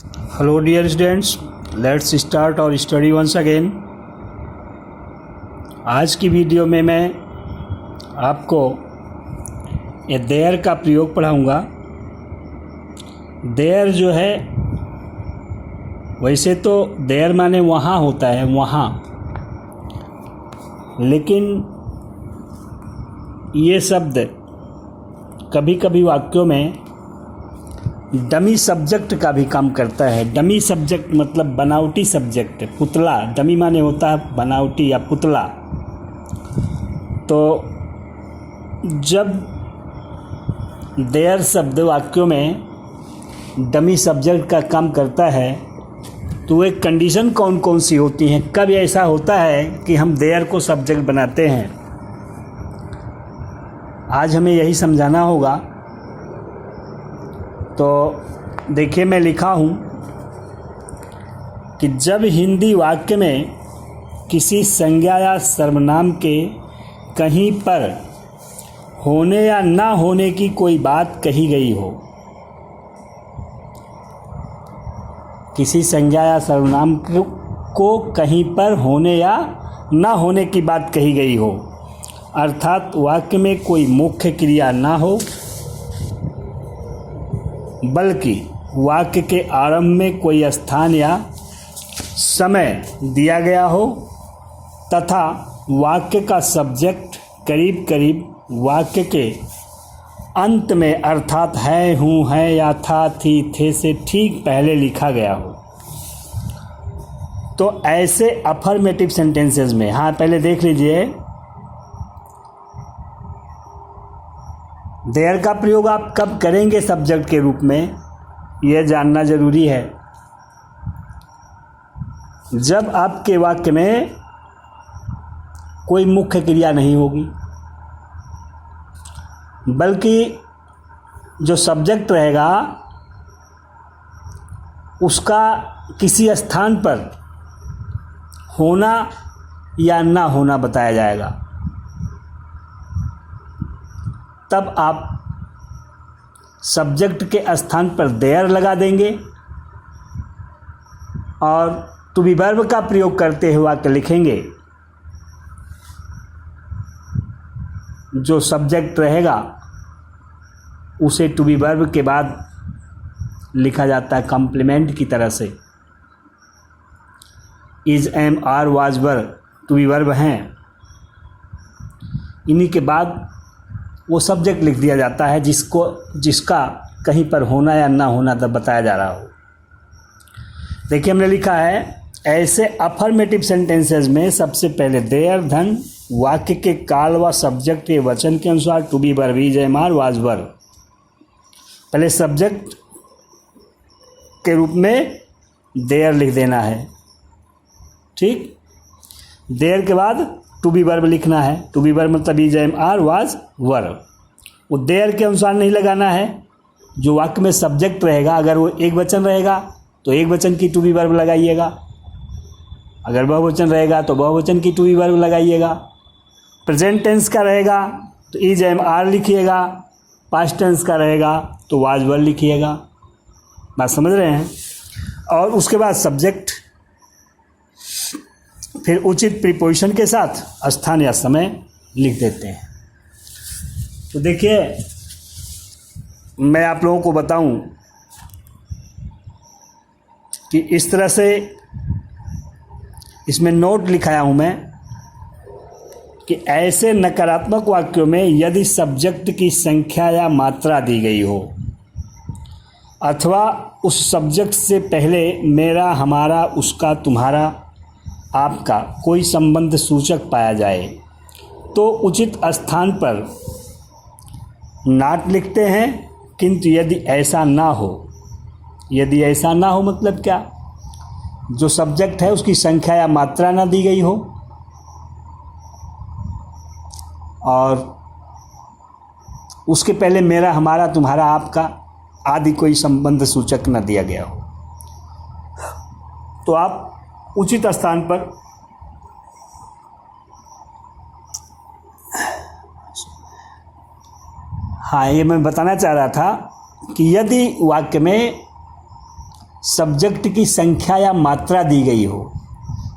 Hello dear students, let's start our study once again. आज की video में मैं आपको ये देयर का प्रयोग पढ़ाऊँगा। देयर जो है वैसे तो देयर माने वहाँ होता है, वहाँ, लेकिन ये शब्द कभी कभी वाक्यों में डमी सब्जेक्ट का भी काम करता है। डमी सब्जेक्ट मतलब बनावटी सब्जेक्ट, पुतला। डमी माने होता है बनावटी या पुतला। तो जब देयर शब्द वाक्यों में डमी सब्जेक्ट का काम करता है तो एक कंडीशन कौन कौन सी होती हैं, कब ऐसा होता है कि हम देयर को सब्जेक्ट बनाते हैं, आज हमें यही समझाना होगा। तो देखिए, मैं लिखा हूँ कि जब हिंदी वाक्य में किसी संज्ञा या सर्वनाम के कहीं पर होने या ना होने की कोई बात कही गई हो, किसी संज्ञा या सर्वनाम को कहीं पर होने या ना होने की बात कही गई हो, अर्थात वाक्य में कोई मुख्य क्रिया ना हो बल्कि वाक्य के आरंभ में कोई स्थान या समय दिया गया हो तथा वाक्य का सब्जेक्ट करीब करीब वाक्य के अंत में अर्थात है, हूँ, है या था, थी, थे से ठीक पहले लिखा गया हो, तो ऐसे अफर्मेटिव सेंटेंसेस में, हाँ पहले देख लीजिए, देयर का प्रयोग आप कब करेंगे सब्जेक्ट के रूप में, यह जानना जरूरी है। जब आपके वाक्य में कोई मुख्य क्रिया नहीं होगी बल्कि जो सब्जेक्ट रहेगा उसका किसी स्थान पर होना या ना होना बताया जाएगा, तब आप सब्जेक्ट के स्थान पर देयर लगा देंगे और टू बी वर्ब का प्रयोग करते हुए वाक्य लिखेंगे। जो सब्जेक्ट रहेगा उसे टू बी वर्ब के बाद लिखा जाता है कॉम्प्लीमेंट की तरह से। Is, am, are, was, were to be verb हैं, इन्हीं के बाद वो सब्जेक्ट लिख दिया जाता है जिसका कहीं पर होना या ना होना तब बताया जा रहा हो। देखिए, हमने लिखा है ऐसे अफर्मेटिव सेंटेंसेस में सबसे पहले देयर धन वाक्य के काल व सब्जेक्ट के वचन के अनुसार to be verb, is, am, are, was, were, पहले सब्जेक्ट के रूप में देयर लिख देना है। ठीक, देयर के बाद टू बी वर्ब लिखना है। टू बी वर्ब मतलब इज, एम, आर, वाज, वर। वो देयर के अनुसार नहीं लगाना है। जो वाक्य में सब्जेक्ट रहेगा, अगर वो एक वचन रहेगा तो एक वचन की टू बी वर्ब लगाइएगा, अगर बहुवचन रहेगा तो बहुवचन की टू बी वर्ब लगाइएगा। प्रेजेंट टेंस का रहेगा तो इज, एम, आर लिखिएगा, पास्ट टेंस का रहेगा तो वाज, वर लिखिएगा। बात समझ रहे हैं? और उसके बाद सब्जेक्ट, फिर उचित प्रीपोजिशन के साथ स्थान या समय लिख देते हैं। तो देखिए, मैं आप लोगों को बताऊं कि इस तरह से इसमें नोट लिखाया हूं मैं कि ऐसे नकारात्मक वाक्यों में यदि सब्जेक्ट की संख्या या मात्रा दी गई हो अथवा उस सब्जेक्ट से पहले मेरा, हमारा, उसका, तुम्हारा, आपका कोई संबंध सूचक पाया जाए तो उचित स्थान पर नॉट लिखते हैं। किंतु यदि ऐसा ना हो, यदि ऐसा ना हो मतलब क्या, जो सब्जेक्ट है उसकी संख्या या मात्रा ना दी गई हो और उसके पहले मेरा, हमारा, तुम्हारा, आपका आदि कोई संबंध सूचक न दिया गया हो, तो आप उचित स्थान पर हाँ, ये मैं बताना चाह रहा था कि यदि वाक्य में सब्जेक्ट की संख्या या मात्रा दी गई हो,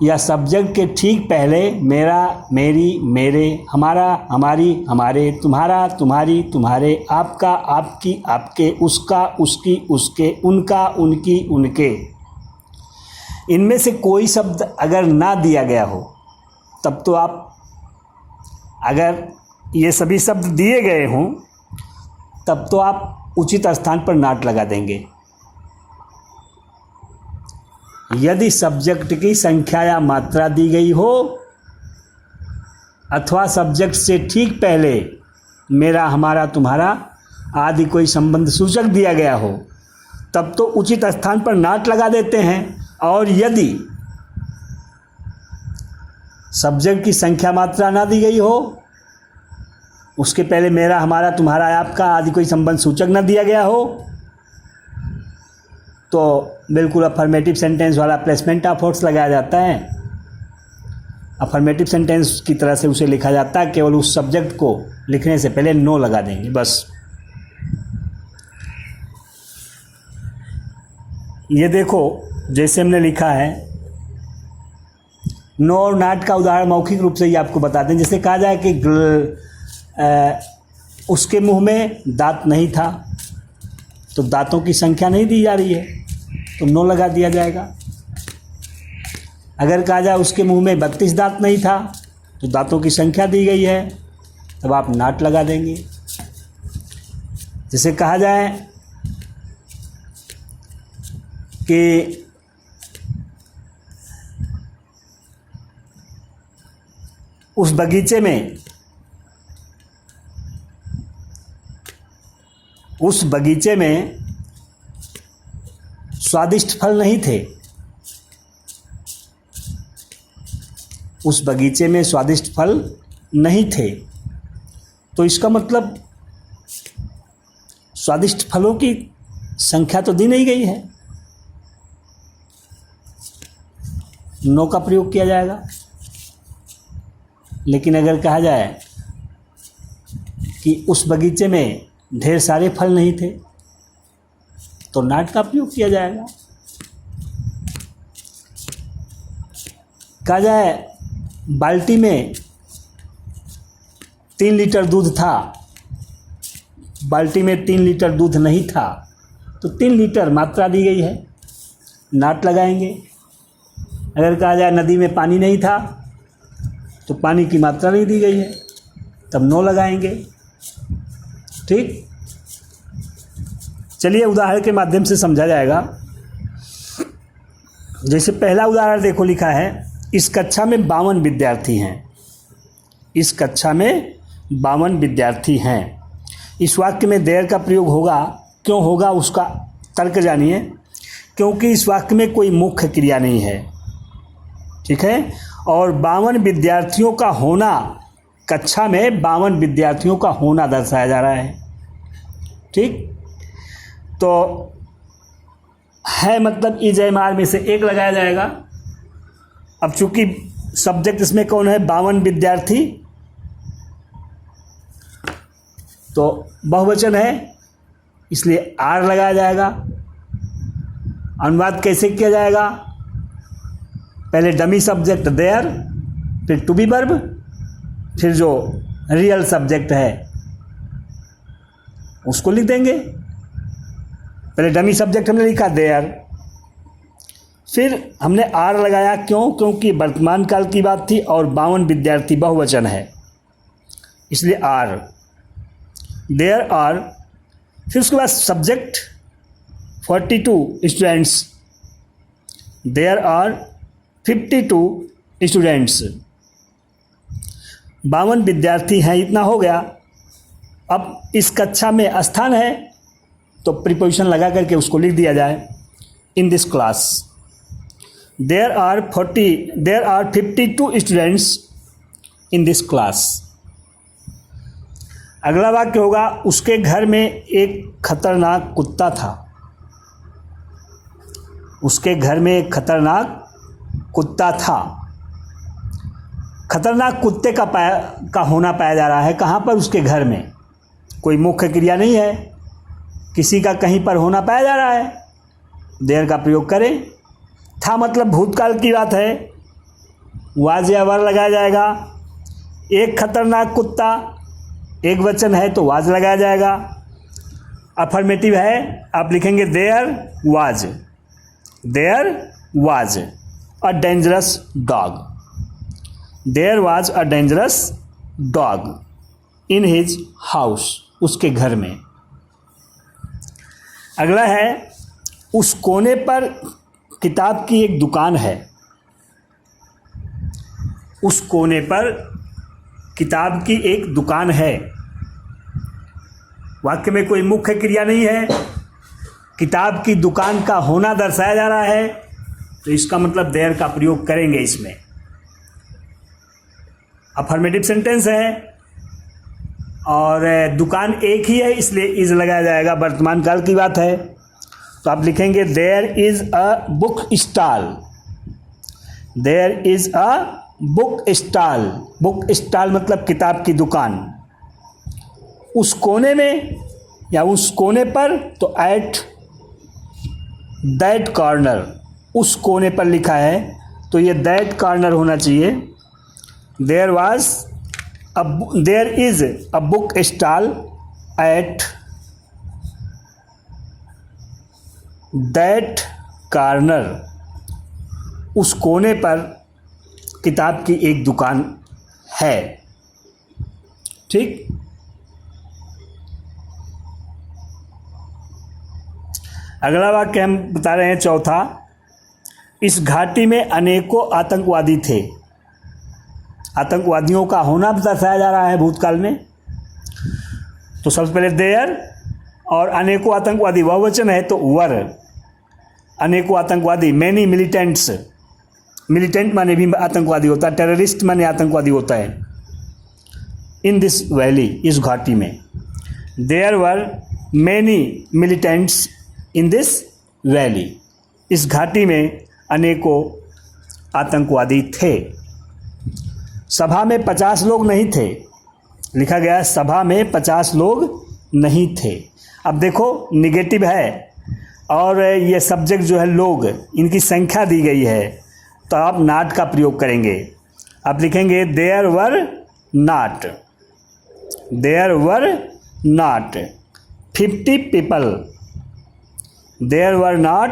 या सब्जेक्ट के ठीक पहले मेरा, मेरी, मेरे, हमारा, हमारी, हमारे, तुम्हारा, तुम्हारी, तुम्हारे, आपका, आपकी, आपके, उसका, उसकी, उसके, उनका, उनकी, उनके, इनमें से कोई शब्द अगर ना दिया गया हो तब तो आप, अगर ये सभी शब्द दिए गए हों तब तो आप उचित स्थान पर नॉट लगा देंगे। यदि सब्जेक्ट की संख्या या मात्रा दी गई हो अथवा सब्जेक्ट से ठीक पहले मेरा, हमारा, तुम्हारा आदि कोई संबंध सूचक दिया गया हो तब तो उचित स्थान पर नॉट लगा देते हैं। और यदि सब्जेक्ट की संख्या मात्रा ना दी गई हो, उसके पहले मेरा, हमारा, तुम्हारा, आपका आदि कोई संबंध सूचक ना दिया गया हो, तो बिल्कुल अफर्मेटिव सेंटेंस वाला प्लेसमेंट ऑफ वर्ड्स लगाया जाता है। अफर्मेटिव सेंटेंस की तरह से उसे लिखा जाता है, केवल उस सब्जेक्ट को लिखने से पहले नो लगा देंगे बस। ये देखो, जैसे हमने लिखा है, नो और नॉट का उदाहरण मौखिक रूप से ही आपको बताते हैं। जैसे कहा जाए कि उसके मुंह में दांत नहीं था, तो दांतों की संख्या नहीं दी जा रही है तो नो लगा दिया जाएगा। अगर कहा जाए उसके मुंह में 32 दांत नहीं था तो दांतों की संख्या दी गई है, तब आप नॉट लगा देंगे। जैसे कहा जाए कि उस बगीचे में स्वादिष्ट फल नहीं थे, उस बगीचे में स्वादिष्ट फल नहीं थे, तो इसका मतलब स्वादिष्ट फलों की संख्या तो दी नहीं गई है, नो का प्रयोग किया जाएगा। लेकिन अगर कहा जाए कि उस बगीचे में ढेर सारे फल नहीं थे तो नॉट का प्रयोग किया जाएगा। कहा जाए बाल्टी में 3 लीटर दूध था, बाल्टी में 3 लीटर दूध नहीं था, तो 3 लीटर मात्रा दी गई है, नॉट लगाएंगे। अगर कहा जाए नदी में पानी नहीं था तो पानी की मात्रा नहीं दी गई है, तब नो लगाएंगे। ठीक, चलिए उदाहरण के माध्यम से समझा जाएगा। जैसे पहला उदाहरण देखो, लिखा है इस कक्षा में 52 विद्यार्थी हैं। इस कक्षा में 52 विद्यार्थी हैं। इस वाक्य में देयर का प्रयोग होगा, क्यों होगा उसका तर्क जानिए। क्योंकि इस वाक्य में कोई मुख्य क्रिया नहीं है, ठीक है, और 52 विद्यार्थियों का होना, कक्षा में 52 विद्यार्थियों का होना दर्शाया जा रहा है। ठीक, तो है मतलब ई जयमाल में से एक लगाया जाएगा। अब चूंकि सब्जेक्ट इसमें कौन है, 52 विद्यार्थी, तो बहुवचन है इसलिए आर लगाया जाएगा। अनुवाद कैसे किया जाएगा, पहले डमी सब्जेक्ट देयर, फिर टू बी वर्ब, फिर जो रियल सब्जेक्ट है उसको लिख देंगे। पहले डमी सब्जेक्ट हमने लिखा देयर, फिर हमने आर लगाया, क्यों, क्योंकि वर्तमान काल की बात थी और 52 विद्यार्थी बहुवचन है इसलिए आर, देयर आर। फिर उसके बाद subject 42 students, there are 52 students, 52 विद्यार्थी हैं, इतना हो गया। अब इस कक्षा में स्थान है तो प्रीपोजिशन लगा करके उसको लिख दिया जाए, in this class there are 52 students in this class. अगला वाक्य होगा उसके घर में एक खतरनाक कुत्ता था। उसके घर में एक खतरनाक कुत्ता था। खतरनाक कुत्ते का होना पाया जा रहा है, कहाँ पर, उसके घर में। कोई मुख्य क्रिया नहीं है, किसी का कहीं पर होना पाया जा रहा है, देयर का प्रयोग करें। था मतलब भूतकाल की बात है, वाज या वर लगाया जाएगा। एक खतरनाक कुत्ता एक वचन है तो वाज लगाया जाएगा। अफर्मेटिव है, आप लिखेंगे there was a dangerous dog. There was a dangerous dog in his house, उसके घर में। अगला है उस कोने पर किताब की एक दुकान है। उस कोने पर किताब की एक दुकान है। वाक्य में कोई मुख्य क्रिया नहीं है, किताब की दुकान का होना दर्शाया जा रहा है, तो इसका मतलब देयर का प्रयोग करेंगे इसमें। अफर्मेटिव सेंटेंस है और दुकान एक ही है, इसलिए इज लगाया जाएगा, वर्तमान काल की बात है। तो आप लिखेंगे there is a book stall. There is a book stall. Book stall मतलब किताब की दुकान। उस कोने में या उस कोने पर, तो एट दैट कॉर्नर, उस कोने पर लिखा है तो ये दैट कॉर्नर होना चाहिए। There is a book stall at that corner. उस कोने पर किताब की एक दुकान है। ठीक। अगला वाक्य हम बता रहे हैं चौथा। इस घाटी में अनेकों आतंकवादी थे। आतंकवादियों का होना दर्शाया जा रहा है भूतकाल में। तो सबसे पहले देयर और अनेकों आतंकवादी बहुवचन है तो वर। अनेकों आतंकवादी, मैनी मिलिटेंट्स। मिलिटेंट माने भी आतंकवादी होता है, टेररिस्ट माने आतंकवादी होता है। इन दिस वैली, इस घाटी में। There were many militants in this valley. इस घाटी में अनेकों आतंकवादी थे। सभा में 50 लोग नहीं थे। लिखा गया है सभा में 50 लोग नहीं थे। अब देखो निगेटिव है और ये सब्जेक्ट जो है लोग, इनकी संख्या दी गई है, तो आप नॉट का प्रयोग करेंगे। आप लिखेंगे there were not. There were not 50 people. There were not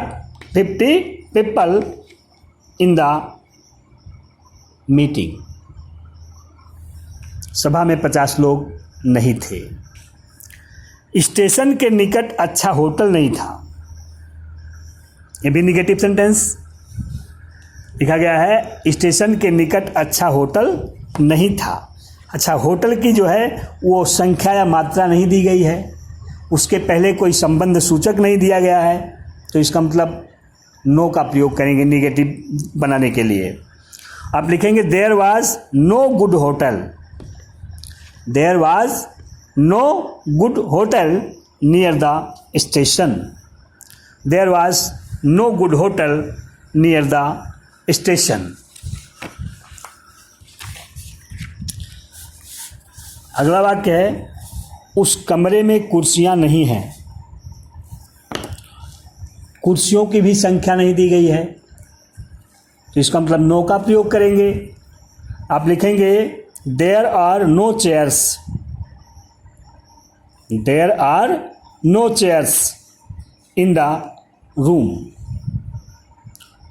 50 people in the meeting. सभा में 50 लोग नहीं थे। स्टेशन के निकट अच्छा होटल नहीं था। ये भी निगेटिव सेंटेंस। लिखा गया है स्टेशन के निकट अच्छा होटल नहीं था। अच्छा, होटल की जो है वो संख्या या मात्रा नहीं दी गई है, उसके पहले कोई संबंध सूचक नहीं दिया गया है, तो इसका मतलब नो का प्रयोग करेंगे निगेटिव बनाने के लिए। आप लिखेंगे there was no good hotel. There was no good hotel near the station. There was no good hotel near the station. अगला वाक्य है उस कमरे में कुर्सियां नहीं हैं। कुर्सियों की भी संख्या नहीं दी गई है, तो इसका मतलब नो का प्रयोग करेंगे। आप लिखेंगे there are no chairs. There are no chairs in the room.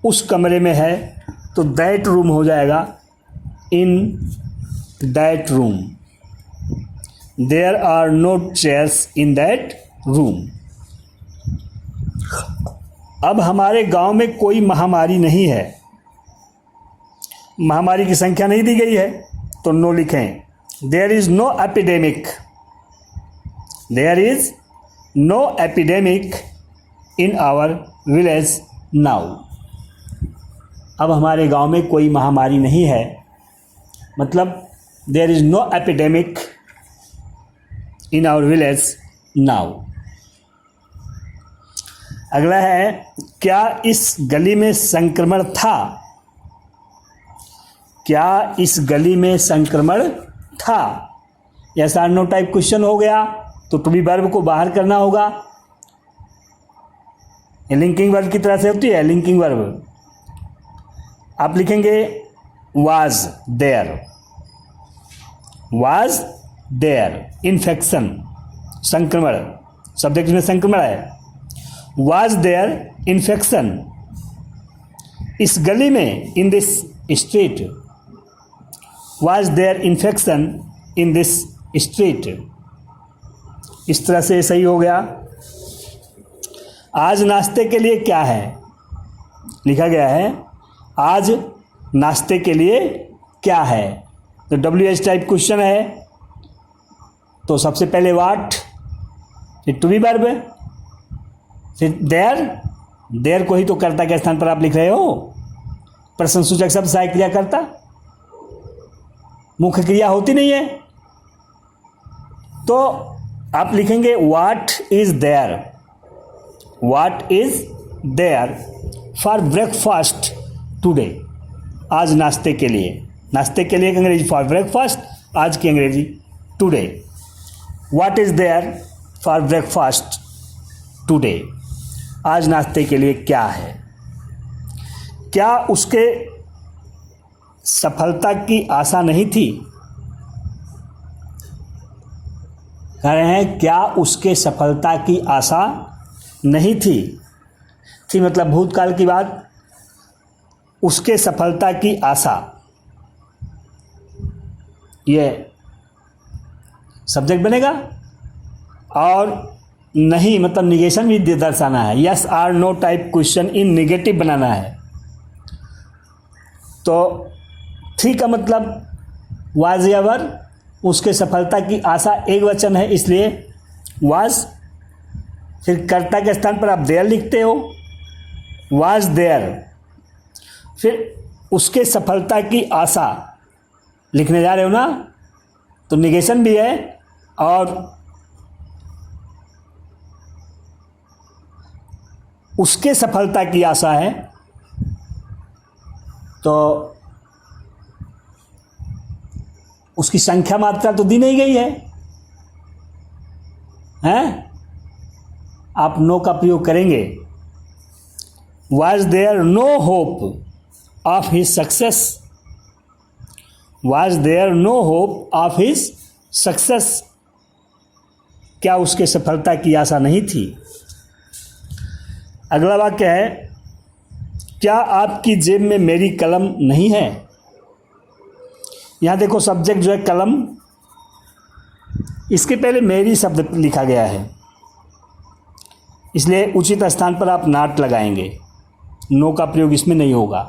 उस कमरे में है तो दैट रूम हो जाएगा, in that room. There are no chairs in that room. अब हमारे गांव में कोई महामारी नहीं है। महामारी की संख्या नहीं दी गई है तो नो लिखें। There is no epidemic. There is no epidemic in our village now. अब हमारे गांव में कोई महामारी नहीं है, मतलब there is no epidemic in our village now. अगला है क्या इस गली में संक्रमण था। क्या इस गली में संक्रमण था। Yes or no type question हो गया तो टू बी वर्ब को बाहर करना होगा। ये लिंकिंग वर्ब की तरह से होती है। लिंकिंग वर्ब आप लिखेंगे was there, was there, infection संक्रमण, सब्जेक्ट में संक्रमण है। वाज देयर इन्फेक्शन इस गली में, in this street, was there infection in this street. इस तरह से सही हो गया। आज नाश्ते के लिए क्या है, लिखा गया है आज नाश्ते के लिए क्या है। तो WH टाइप क्वेश्चन है, तो सबसे पहले व्हाट, फिर टू बी वर्ब, फिर देयर, देयर को ही तो कर्ता के स्थान पर आप लिख रहे हो। प्रश्न सूचक शब्द सहायक क्रिया कर्ता, मुख्य क्रिया होती नहीं है, तो आप लिखेंगे what is there, what is there for breakfast today, आज नाश्ते के लिए। नाश्ते के लिए अंग्रेजी फॉर ब्रेकफास्ट, आज की अंग्रेजी today. What is there for breakfast today, आज नाश्ते के लिए क्या है। क्या उसके सफलता की आशा नहीं थी, कह रहे हैं क्या उसके सफलता की आशा नहीं थी मतलब भूतकाल की बात, उसके सफलता की आशा, ये सब्जेक्ट बनेगा। और नहीं मतलब निगेशन भी दर्शाना है, yes or no type question in negative बनाना है। तो थी का मतलब वाज एवर, उसके सफलता की आशा एक वचन है इसलिए वाज, फिर कर्ता के स्थान पर आप देयर लिखते हो, वाज देयर, फिर उसके सफलता की आशा लिखने जा रहे हो ना, तो निगेशन भी है और उसके सफलता की आशा है, तो उसकी संख्या मात्रा तो दी नहीं गई है, हैं? आप नो का प्रयोग करेंगे। Was there no hope of his success, was there no hope of his success, क्या उसके सफलता की आशा नहीं थी। अगला वाक्य है क्या आपकी जेब में मेरी कलम नहीं है। यहाँ देखो सब्जेक्ट जो है कलम, इसके पहले मेरी शब्द लिखा गया है, इसलिए उचित स्थान पर आप नॉट लगाएंगे, नो का प्रयोग इसमें नहीं होगा।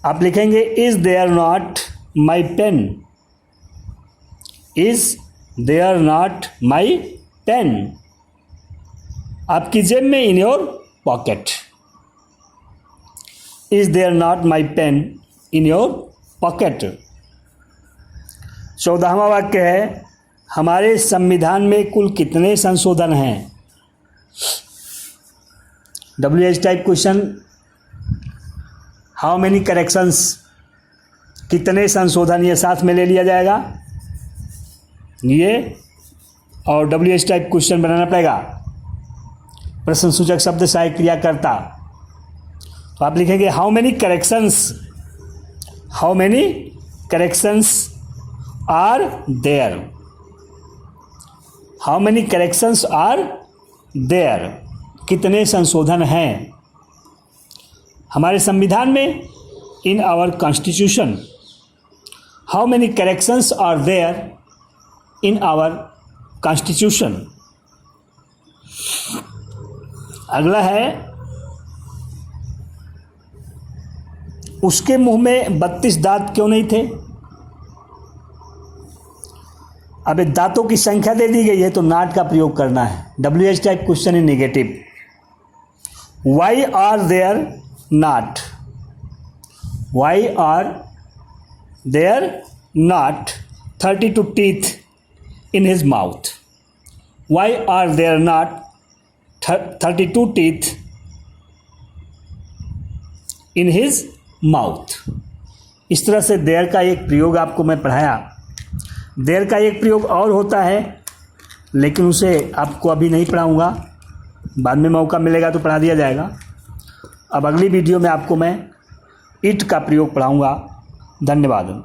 आप लिखेंगे is there not my pen, is there not my pen, आपकी जेब में, in your pocket, is there not my pen in your pocket. 14वां वाक्य है हमारे संविधान में कुल कितने संशोधन हैं। WH type question, how many corrections, कितने संशोधन, ये साथ में ले लिया जाएगा ये, और WH टाइप क्वेश्चन बनाना पड़ेगा। प्रश्न सूचक शब्द सहायक क्रिया कर्ता, तो आप लिखेंगे how many corrections, how many corrections are there, how many corrections are there, कितने संशोधन हैं हमारे संविधान में, in our constitution, how many corrections are there in our constitution. अगला है उसके मुंह में 32 दांत क्यों नहीं थे। अब दांतों की संख्या दे दी गई है तो नॉट का प्रयोग करना है। WH type question in negative, why are there not, why are there not 32 teeth in his mouth, why are there not 32 teeth in his mouth. इस तरह से देयर का एक प्रयोग आपको मैं पढ़ाया। देयर का एक प्रयोग और होता है लेकिन उसे आपको अभी नहीं पढ़ाऊँगा, बाद में मौका मिलेगा तो पढ़ा दिया जाएगा। अब अगली वीडियो में आपको मैं इट का प्रयोग पढ़ाऊँगा। धन्यवाद।